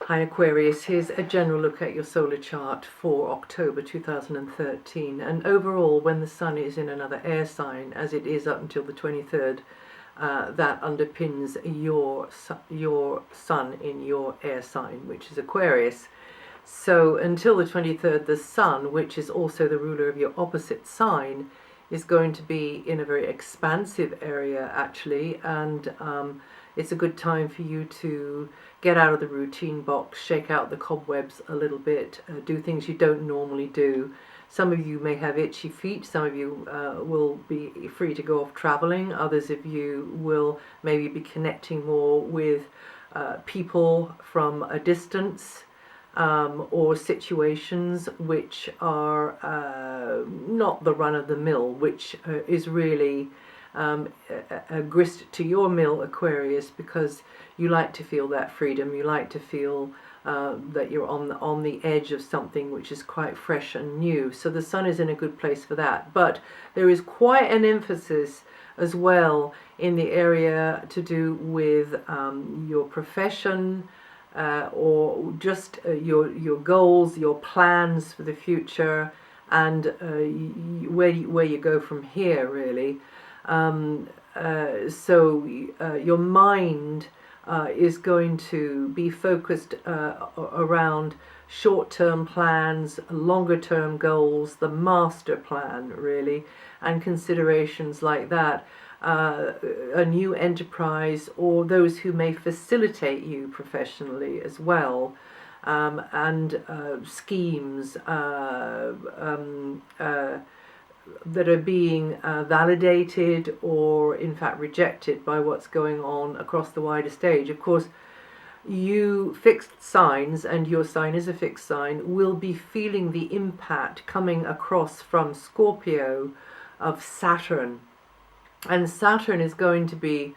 Hi Aquarius, here's a general look at your solar chart for October 2013, and overall when the Sun is in another air sign, as it is up until the 23rd, that underpins your Sun in your air sign, which is Aquarius. So until the 23rd, the Sun, which is also the ruler of your opposite sign, is going to be in a very expansive area actually, and it's a good time for you to get out of the routine box, shake out the cobwebs a little bit, do things you don't normally do. Some of you may have itchy feet, some of you will be free to go off traveling, others of you will maybe be connecting more with people from a distance, or situations which are not the run-of-the-mill, which is really a grist to your mill, Aquarius, because you like to feel that freedom, you like to feel that you're on the edge of something which is quite fresh and new. So the Sun is in a good place for that. But there is quite an emphasis as well in the area to do with your profession, or just your goals, your plans for the future, and where you go from here, really. So your mind is going to be focused around short-term plans, longer-term goals, the master plan, really, and considerations like that. A new enterprise, or those who may facilitate you professionally as well, and schemes that are being validated or in fact rejected by what's going on across the wider stage. Of course, you fixed signs, and your sign is a fixed sign, will be feeling the impact coming across from Scorpio of Saturn. And Saturn is going to be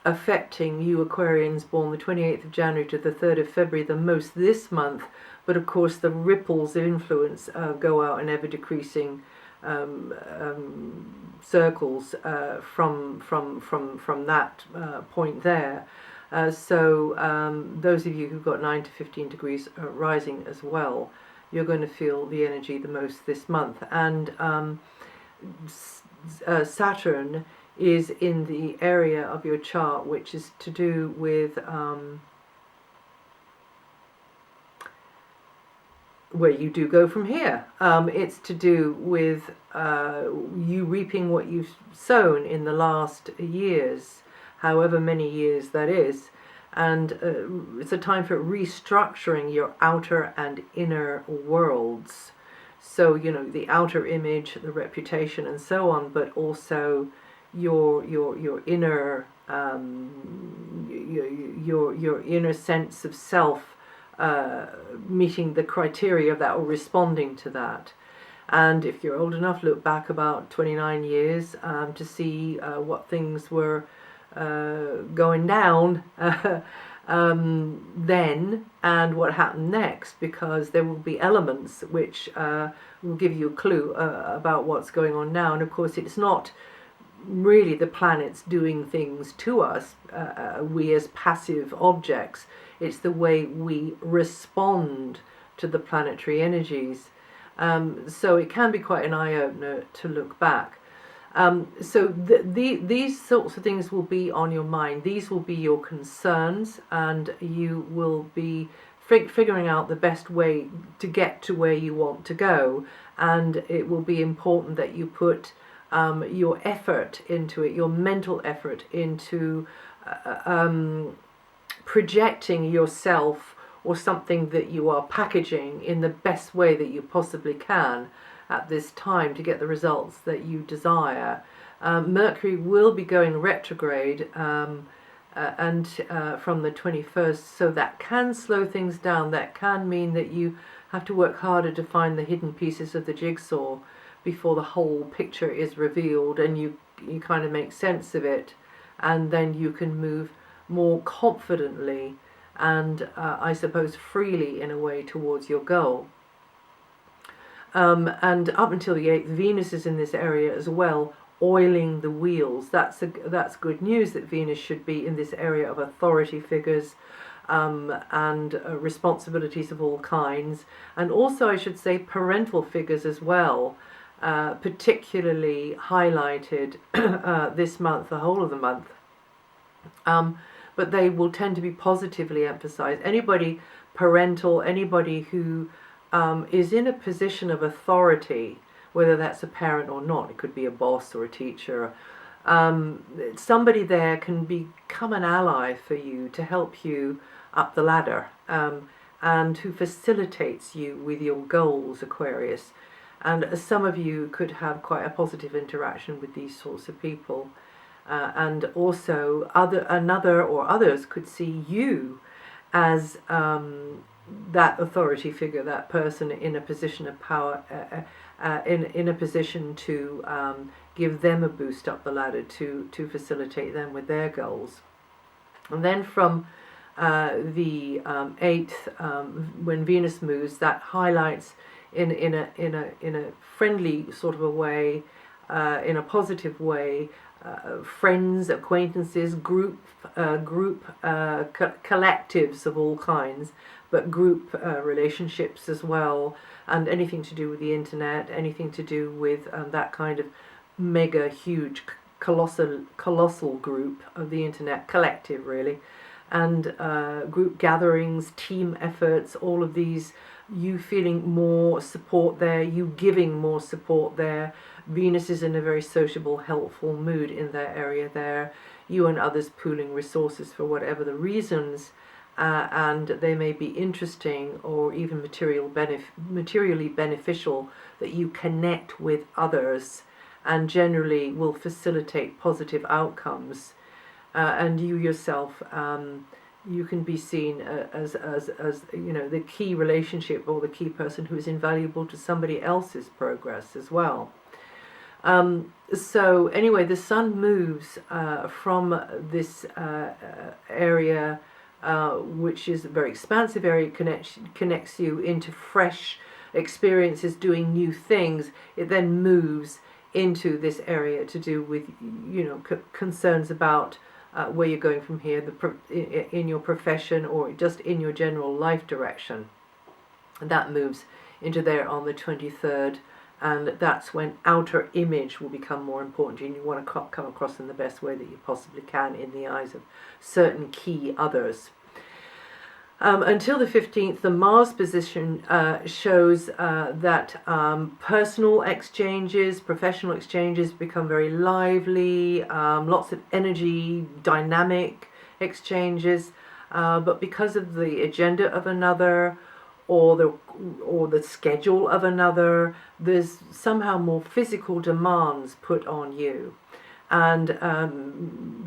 affecting you Aquarians born the 28th of January to the 3rd of February the most this month. But of course the ripples of influence go out in ever decreasing circles from that point there. So those of you who've got 9 to 15 degrees rising as well, you're going to feel the energy the most this month. And Saturn is in the area of your chart which is to do with where you do go from here. It's to do with you reaping what you've sown in the last years, however many years that is. And it's a time for restructuring your outer and inner worlds. So, you know, the outer image, the reputation and so on, but also your inner your inner sense of self, meeting the criteria of that or responding to that. And if you're old enough, look back about 29 years to see what things were going down then and what happened next, because there will be elements which will give you a clue about what's going on now. And of course it's not really the planets doing things to us, we as passive objects. It's the way we respond to the planetary energies. So it can be quite an eye-opener to look back. So these sorts of things will be on your mind. These will be your concerns, and you will be figuring out the best way to get to where you want to go. And it will be important that you put your effort into it, your mental effort into projecting yourself or something that you are packaging in the best way that you possibly can at this time to get the results that you desire. Mercury will be going retrograde and from the 21st, so that can slow things down. That can mean that you have to work harder to find the hidden pieces of the jigsaw before the whole picture is revealed, and you kind of make sense of it, and then you can move more confidently and I suppose freely in a way towards your goal. And up until the 8th, Venus is in this area as well, oiling the wheels. That's good news that Venus should be in this area of authority figures, and responsibilities of all kinds, and also I should say parental figures as well, particularly highlighted this month, the whole of the month. But they will tend to be positively emphasized. Anybody parental, anybody who is in a position of authority, whether that's a parent or not, it could be a boss or a teacher, somebody there can become an ally for you to help you up the ladder, and who facilitates you with your goals, Aquarius. And some of you could have quite a positive interaction with these sorts of people. And also others could see you as that authority figure, that person in a position of power, in a position to give them a boost up the ladder, to facilitate them with their goals. And then from the 8th, when Venus moves, that highlights in a friendly sort of a way, in a positive way, friends, acquaintances, collectives of all kinds, but group relationships as well, and anything to do with the internet, anything to do with that kind of mega huge colossal group of the internet, collective really, and group gatherings, team efforts, all of these, you feeling more support there, you giving more support there. Venus is in a very sociable, helpful mood in that area there. You and others pooling resources for whatever the reasons, and they may be interesting or even materially beneficial, that you connect with others and generally will facilitate positive outcomes. And you yourself, you can be seen as the key relationship or the key person who is invaluable to somebody else's progress as well. So anyway, the sun moves from this area, which is a very expansive area, connects you into fresh experiences, doing new things. It then moves into this area to do with, concerns about where you're going from here, in your profession or just in your general life direction. And that moves into there on the 23rd. And that's when outer image will become more important, and you want to come across in the best way that you possibly can in the eyes of certain key others. Until the 15th, the Mars position shows that personal exchanges, professional exchanges become very lively, lots of energy, dynamic exchanges, but because of the agenda of another, or the schedule of another, there's somehow more physical demands put on you, and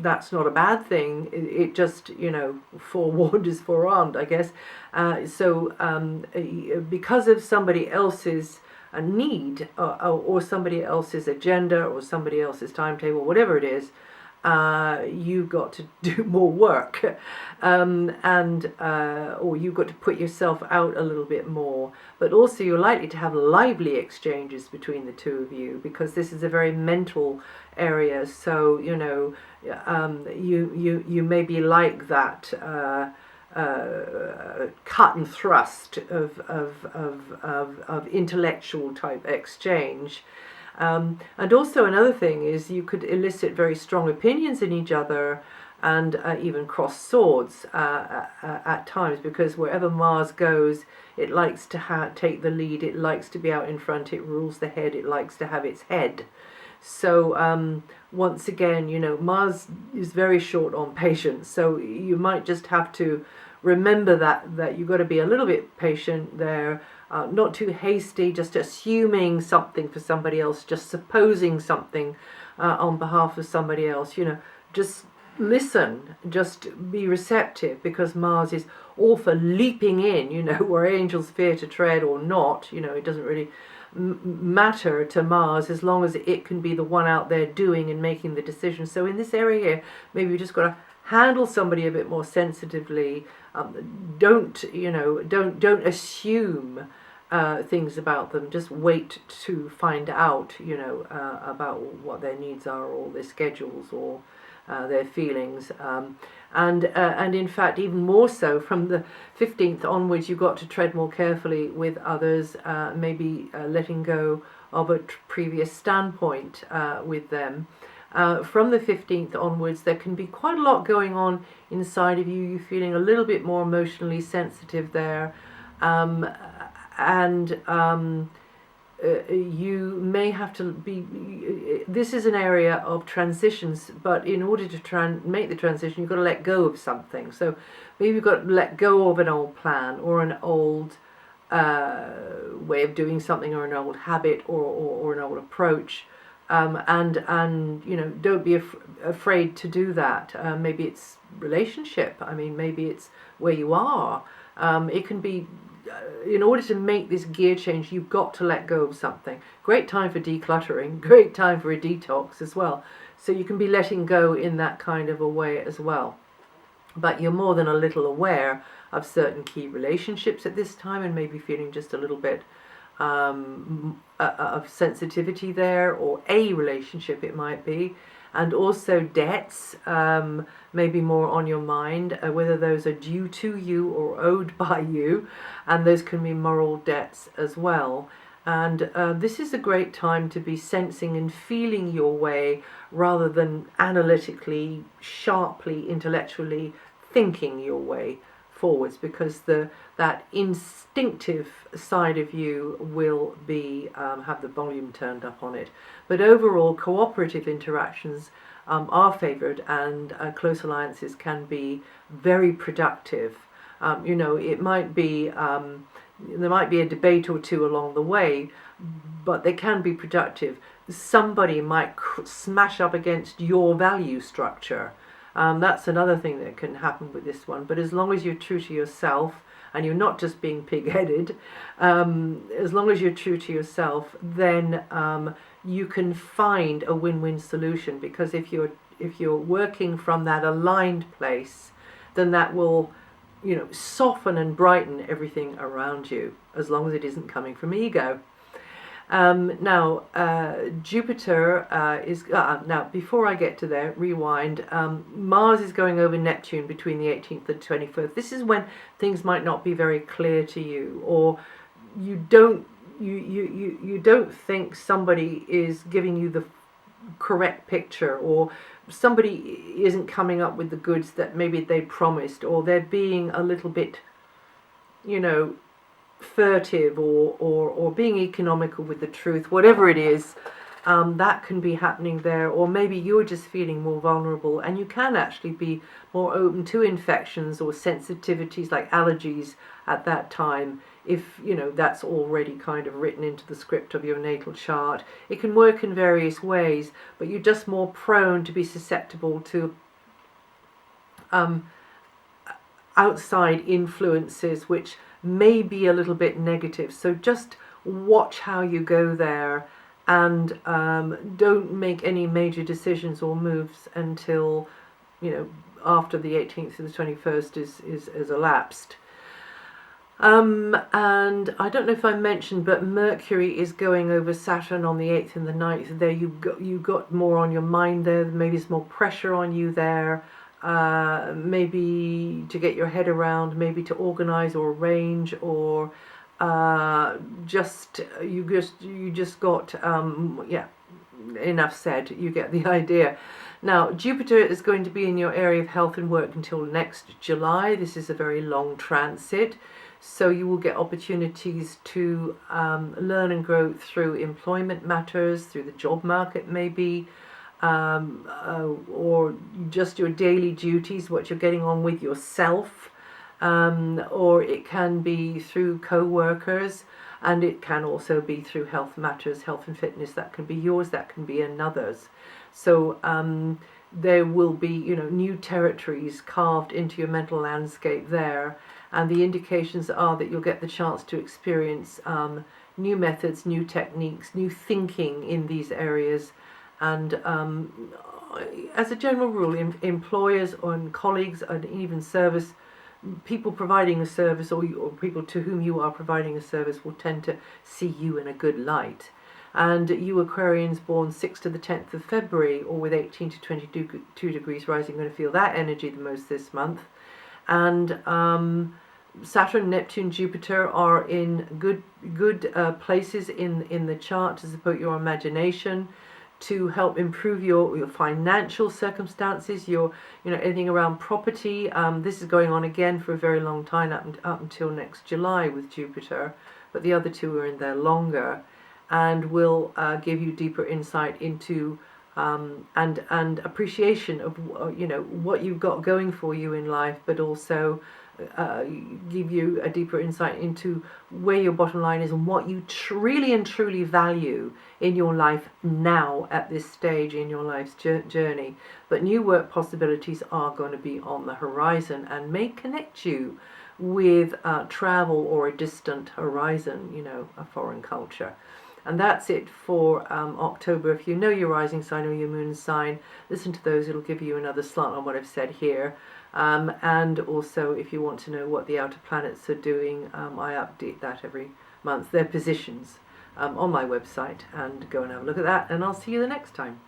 that's not a bad thing. It just, forewarned is forearmed, I guess. So because of somebody else's need, or somebody else's agenda, or somebody else's timetable, whatever it is, you've got to do more work, or you've got to put yourself out a little bit more. But also you're likely to have lively exchanges between the two of you, because this is a very mental area. So you may be like that cut and thrust of intellectual type exchange. And also another thing is you could elicit very strong opinions in each other, and even cross swords at times, because wherever Mars goes, it likes to take the lead, it likes to be out in front, it rules the head, it likes to have its head. So once again, Mars is very short on patience, so you might just have to remember that you've got to be a little bit patient there. Not too hasty, just assuming something for somebody else, just supposing something on behalf of somebody else. Just listen, just be receptive, because Mars is all for leaping in, where angels fear to tread or not. It doesn't really matter to Mars as long as it can be the one out there doing and making the decision. So in this area here, maybe you just got to handle somebody a bit more sensitively. Don't assume things about them. Just wait to find out, about what their needs are, or their schedules, or their feelings. And in fact, even more so from the 15th onwards, you've got to tread more carefully with others, maybe letting go of a previous standpoint with them. From the 15th onwards, there can be quite a lot going on inside of you. You're feeling a little bit more emotionally sensitive there. You may have to be, this is an area of transitions, but in order to make the transition, you've got to let go of something. So maybe you've got to let go of an old plan, or an old way of doing something, or an old habit, or an old approach. And don't be afraid to do that. Maybe it's relationship. I mean, maybe it's where you are. It can be, in order to make this gear change, you've got to let go of something. Great time for decluttering, great time for a detox as well. So you can be letting go in that kind of a way as well. But you're more than a little aware of certain key relationships at this time, and maybe feeling just a little bit of sensitivity there, or a relationship it might be. And also debts, maybe more on your mind, whether those are due to you or owed by you, and those can be moral debts as well. And this is a great time to be sensing and feeling your way, rather than analytically, sharply, intellectually thinking your way forwards, because that instinctive side of you will be have the volume turned up on it. But overall, cooperative interactions are favoured, and close alliances can be very productive. It might be there might be a debate or two along the way, but they can be productive. Somebody might smash up against your value structure. That's another thing that can happen with this one. But as long as you're true to yourself, and you're not just being pig-headed, as long as you're true to yourself, then you can find a win-win solution. Because if you're working from that aligned place, then that will, soften and brighten everything around you, as long as it isn't coming from ego. Now, Jupiter is... now, before I get to there, rewind. Mars is going over Neptune between the 18th and 21st. This is when things might not be very clear to you, or you don't think somebody is giving you the correct picture, or somebody isn't coming up with the goods that maybe they promised, or they're being a little bit, furtive, or being economical with the truth. Whatever it is, that can be happening there. Or maybe you're just feeling more vulnerable, and you can actually be more open to infections or sensitivities like allergies at that time, if that's already kind of written into the script of your natal chart. It can work in various ways, but you're just more prone to be susceptible to outside influences which may be a little bit negative. So just watch how you go there, and don't make any major decisions or moves until after the 18th to the 21st is elapsed. And I don't know if I mentioned, but Mercury is going over Saturn on the 8th and the 9th. There you got more on your mind there. Maybe there's more pressure on you there. Maybe to get your head around, maybe to organize or arrange, or you just got enough said. You get the idea. Now, Jupiter is going to be in your area of health and work until next July. This is a very long transit, so you will get opportunities to learn and grow through employment matters, through the job market maybe, or just your daily duties, what you're getting on with yourself, or it can be through co-workers, and it can also be through health matters, health and fitness. That can be yours, that can be another's. So there will be new territories carved into your mental landscape there, and the indications are that you'll get the chance to experience new methods, new techniques, new thinking in these areas. And as a general rule, employers and colleagues and even service people providing a service, or people to whom you are providing a service, will tend to see you in a good light. And you Aquarians born 6th to the 10th of February, or with 18 to 22 degrees rising, are going to feel that energy the most this month. And Saturn, Neptune, Jupiter are in good places in the chart to support your imagination, to help improve your financial circumstances, anything around property. This is going on again for a very long time, up until next July with Jupiter, but the other two are in there longer, and will give you deeper insight into and appreciation of what you've got going for you in life, but also give you a deeper insight into where your bottom line is and what you really and truly value in your life now at this stage in your life's journey. But new work possibilities are going to be on the horizon and may connect you with travel or a distant horizon, a foreign culture. And that's it for October. If you know your rising sign or your moon sign, listen to those. It'll give you another slant on what I've said here. And also, if you want to know what the outer planets are doing, I update that every month, their positions, on my website. And go and have a look at that. And I'll see you the next time.